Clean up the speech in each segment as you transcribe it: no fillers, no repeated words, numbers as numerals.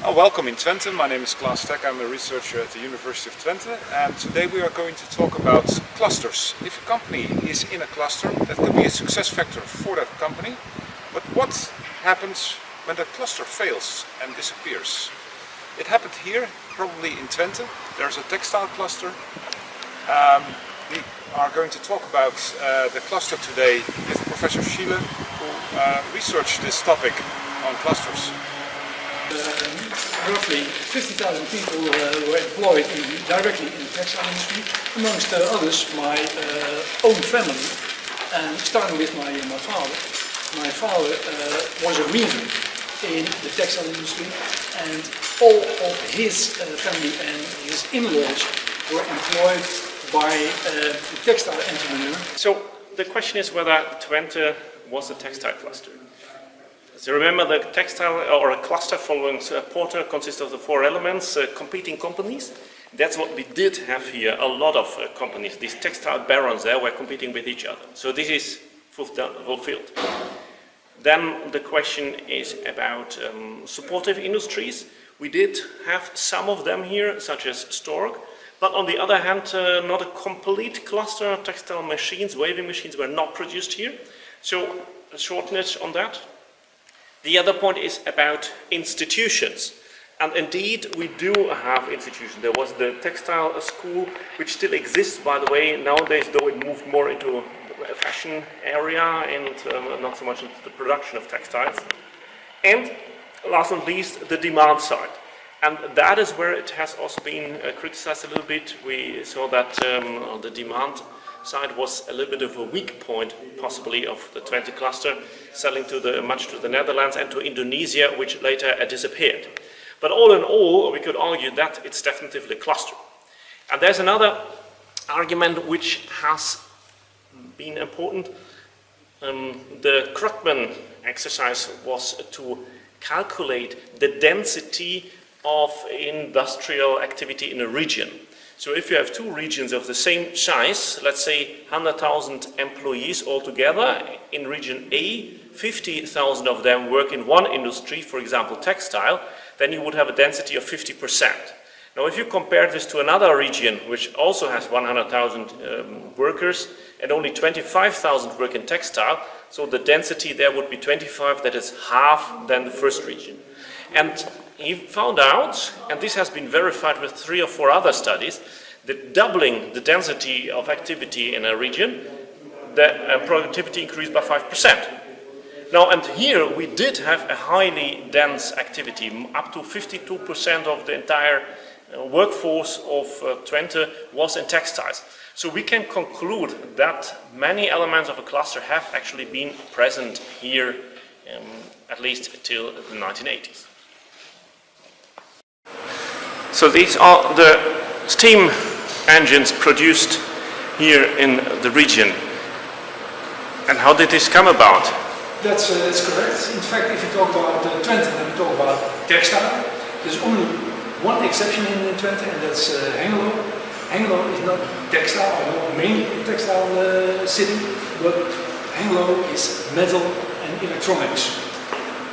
Welcome in Twente. My name is Klaas Stek. I'm a researcher at the University of Twente, and today we are going to talk about clusters. If a company is in a cluster, that can be a success factor for that company. But what happens when that cluster fails and disappears? It happened here, probably in Twente. There's a textile cluster. We are going to talk about the cluster today with Professor Schiele, who researched this topic on clusters. Roughly 50,000 people were employed directly in the textile industry, amongst others my own family, and starting with my father. My father was a weaver in the textile industry, and all of his family and his in-laws were employed by the textile entrepreneur. So the question is whether Twente was a textile cluster. So remember, the textile or a cluster following Porter consists of the four elements, competing companies. That's what we did have here. A lot of companies, these textile barons there, were competing with each other. So this is fulfilled. Then the question is about supportive industries. We did have some of them here, such as Stork. But on the other hand, not a complete cluster of textile machines, waving machines were not produced here. So a shortness on that. The other point is about institutions. And indeed, we do have institutions. There was the textile school, which still exists, by the way, nowadays, though it moved more into a fashion area and not so much into the production of textiles. And last but not least, the demand side. And that is where it has also been criticized a little bit. We saw that the demand side was a little bit of a weak point, possibly, of the Twente cluster, selling much to the Netherlands and to Indonesia, which later disappeared. But all in all, we could argue that it's definitely a cluster. And there's another argument which has been important. The Krugman exercise was to calculate the density of industrial activity in a region. So if you have two regions of the same size, let's say 100,000 employees altogether, in region A, 50,000 of them work in one industry, for example textile, then you would have a density of 50%. Now if you compare this to another region, which also has 100,000 workers, and only 25,000 work in textile, so the density there would be 25, that is half than the first region. And he found out, and this has been verified with 3 or 4 other studies, that doubling the density of activity in a region, the productivity increased by 5%. Now, and here we did have a highly dense activity. Up to 52% of the entire workforce of Twente was in textiles. So we can conclude that many elements of a cluster have actually been present here, at least till the 1980s. So these are the steam engines produced here in the region. And how did this come about? That's correct. In fact, if you talk about Twente, then we talk about textile. There's only one exception in Twente, and that's Hengelo. Hengelo is not textile, or not mainly a textile city, but Hengelo is metal and electronics.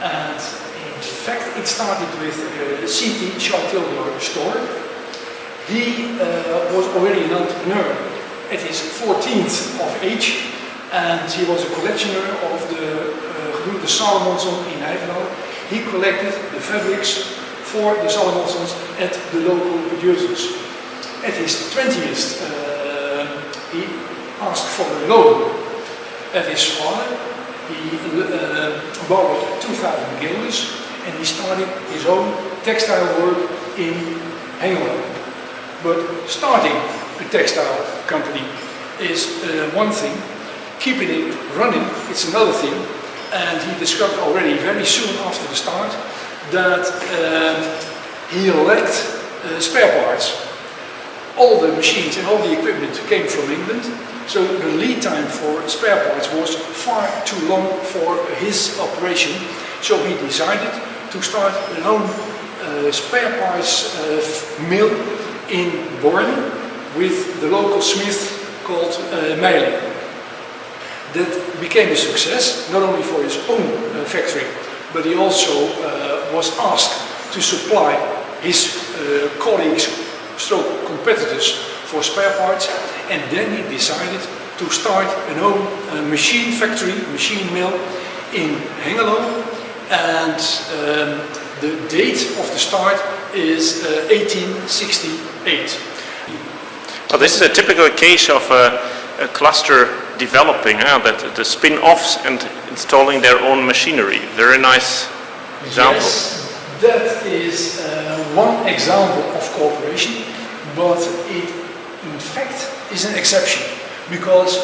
And in fact, it started with C.T. Charles-Theodore Stork. He was already an entrepreneur at his 14th of age, and he was a collectioner of the Salomonson in Nijverdal. He collected the fabrics for the Salomonsons at the local producers. At his 20th, he asked for a loan at his father. He borrowed 2,000 guilders, and he started his own textile work in Hengelo. But starting a textile company is one thing, keeping it running, it's another thing. And he discovered already very soon after the start that he lacked spare parts. All the machines and all the equipment came from England, so the lead time for spare parts was far too long for his operation. So he decided to start an own spare parts mill in Born with the local smith called Meiling. That became a success, not only for his own factory, but he also was asked to supply his colleagues, stroke competitors for spare parts, and then he decided to start an own machine factory, machine mill in Hengelo, and the date of the start is 1868. Well, this is a typical case of a cluster developing, that the spin-offs and installing their own machinery. Very nice example. Yes, that is one example of cooperation, but it in fact is an exception, because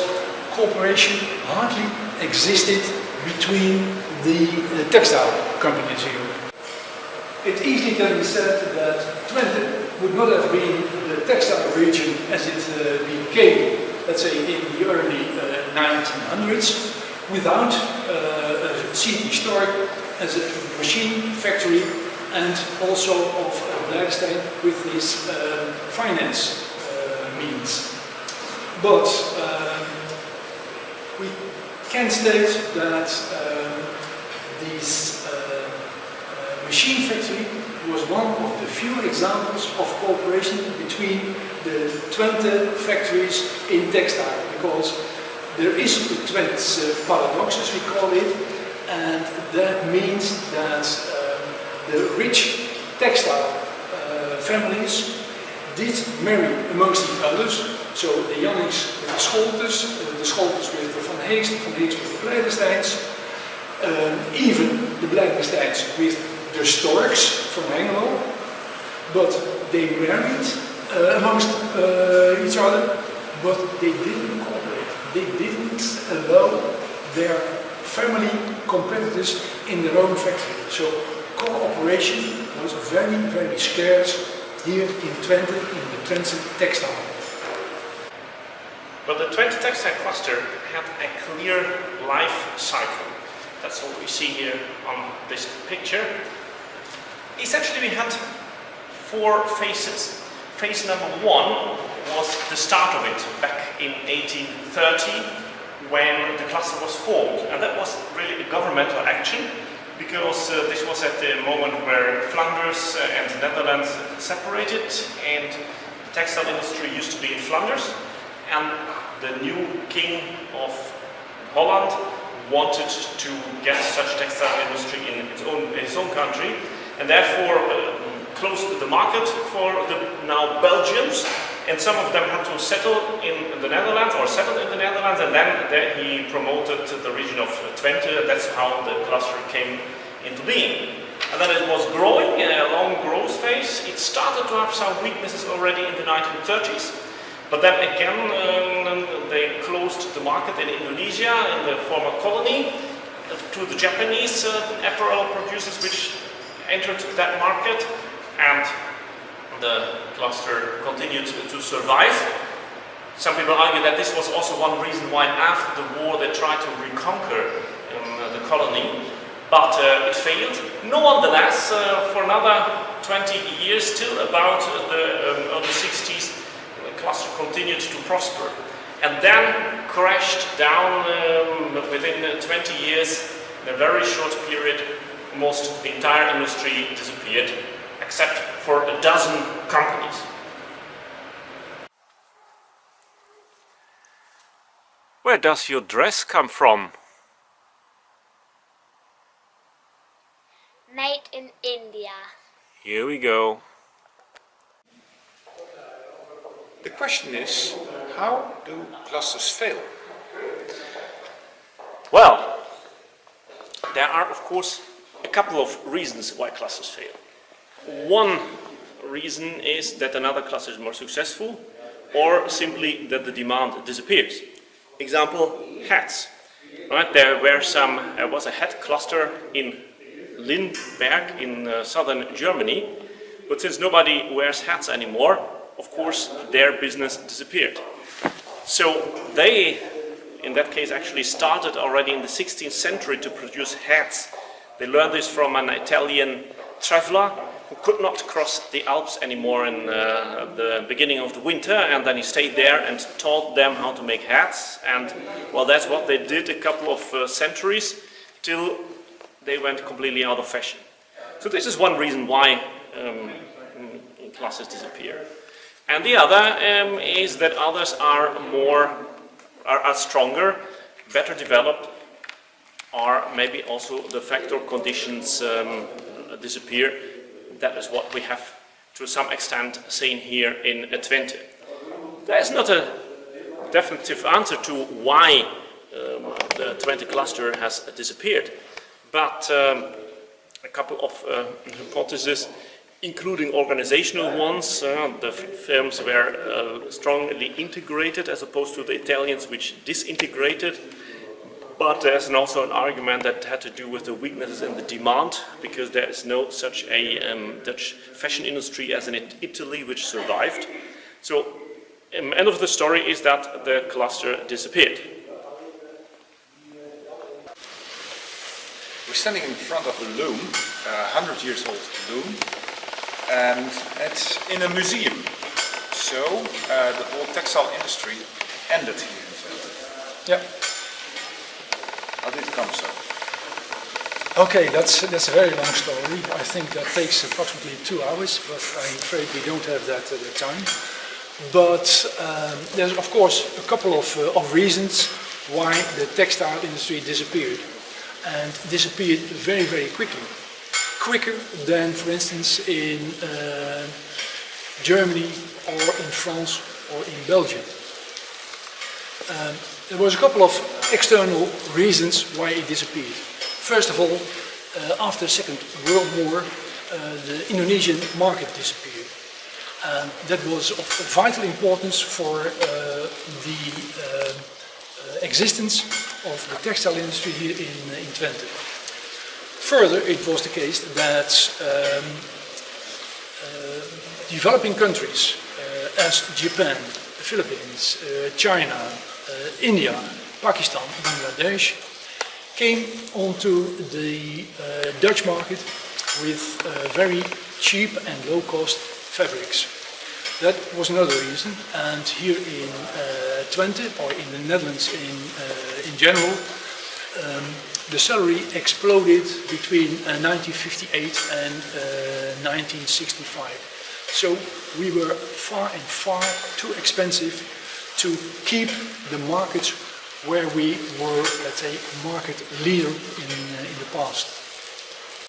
cooperation hardly existed between the textile companies here. It easily can be said that Twente would not have been the textile region as it became, let's say, in the early 1900s, without CT Stork as a machine factory, and also of Blijderstein with his finance means. But we can state that this machine factory was one of the few examples of cooperation between the Twente factories in textile, because there is the Twente paradox, as we call it, and that means that the rich textile families did marry amongst each others. So the Jannings with the Scholters with the Van Heeks with the Blijdersteins, even the Blijdersteins with the Storks from Hengelo, but they married amongst each other, but they didn't cooperate. They didn't allow their family competitors in their own factory. So cooperation was very, very scarce here in Twente, in the Twente textile. But the Twente textile cluster had a clear life cycle. That's what we see here on this picture. Essentially, we had 4 phases. Phase number 1 was the start of it back in 1830, when the cluster was formed. And that was really a governmental action, because this was at the moment where Flanders and the Netherlands separated, and the textile industry used to be in Flanders, and the new king of Holland wanted to get such textile industry in his own country, and therefore closed the market for the now Belgians, and some of them had to settle in the Netherlands, or settled in the Netherlands, and then he promoted the region of Twente. That's how the cluster came into being. And then it was growing, a long growth phase. It started to have some weaknesses already in the 1930s, but then again they closed the market in Indonesia, in the former colony, to the Japanese apparel producers which entered that market, and the cluster continued to survive. Some people argue that this was also one reason why after the war they tried to reconquer the colony, but it failed. Nonetheless, for another 20 years, till about the early 60s, the cluster continued to prosper, and then crashed down within 20 years. In a very short period, almost the entire industry disappeared, except for a dozen companies. Where does your dress come from? Made in India. Here we go. The question is, how do clusters fail? Well, there are of course a couple of reasons why clusters fail. One reason is that another cluster is more successful, or simply that the demand disappears. Example, hats. Right, there was a hat cluster in Lindberg in southern Germany, but since nobody wears hats anymore, of course their business disappeared. So they, in that case, actually started already in the 16th century to produce hats. They learned this from an Italian traveler who could not cross the Alps anymore in the beginning of the winter, and then he stayed there and taught them how to make hats, and well, that's what they did a couple of centuries till they went completely out of fashion. So this is one reason why clusters disappear. And the other is that others are stronger, better developed, or maybe also the factor conditions disappear. That is what we have to some extent seen here in Twente. There is not a definitive answer to why the Twente cluster has disappeared, but a couple of hypotheses, including organizational ones. The firms were strongly integrated as opposed to the Italians, which disintegrated. But there's also an argument that had to do with the weaknesses in the demand, because there is no such a Dutch fashion industry as in Italy, which survived. So, end of the story is that the cluster disappeared. We're standing in front of a loom, a 100 years old loom, and it's in a museum. So the whole textile industry ended here in Twente. Yeah. How did it come so? Okay, that's a very long story. I think that takes approximately 2 hours, but I'm afraid we don't have that at the time. But there's of course a couple of reasons why the textile industry disappeared, and disappeared very, very quickly. Quicker than, for instance, in Germany or in France or in Belgium. There was a couple of external reasons why it disappeared. First of all, after the Second World War, the Indonesian market disappeared. And that was of vital importance for the existence of the textile industry here in Twente. Further, it was the case that developing countries as Japan, the Philippines, China, India, Pakistan, Bangladesh came onto the Dutch market with very cheap and low-cost fabrics. That was another reason, and here in Twente, or in the Netherlands in general, the salary exploded between 1958 and 1965. So we were far too expensive to keep the markets where we were, let's say, market leader in the past.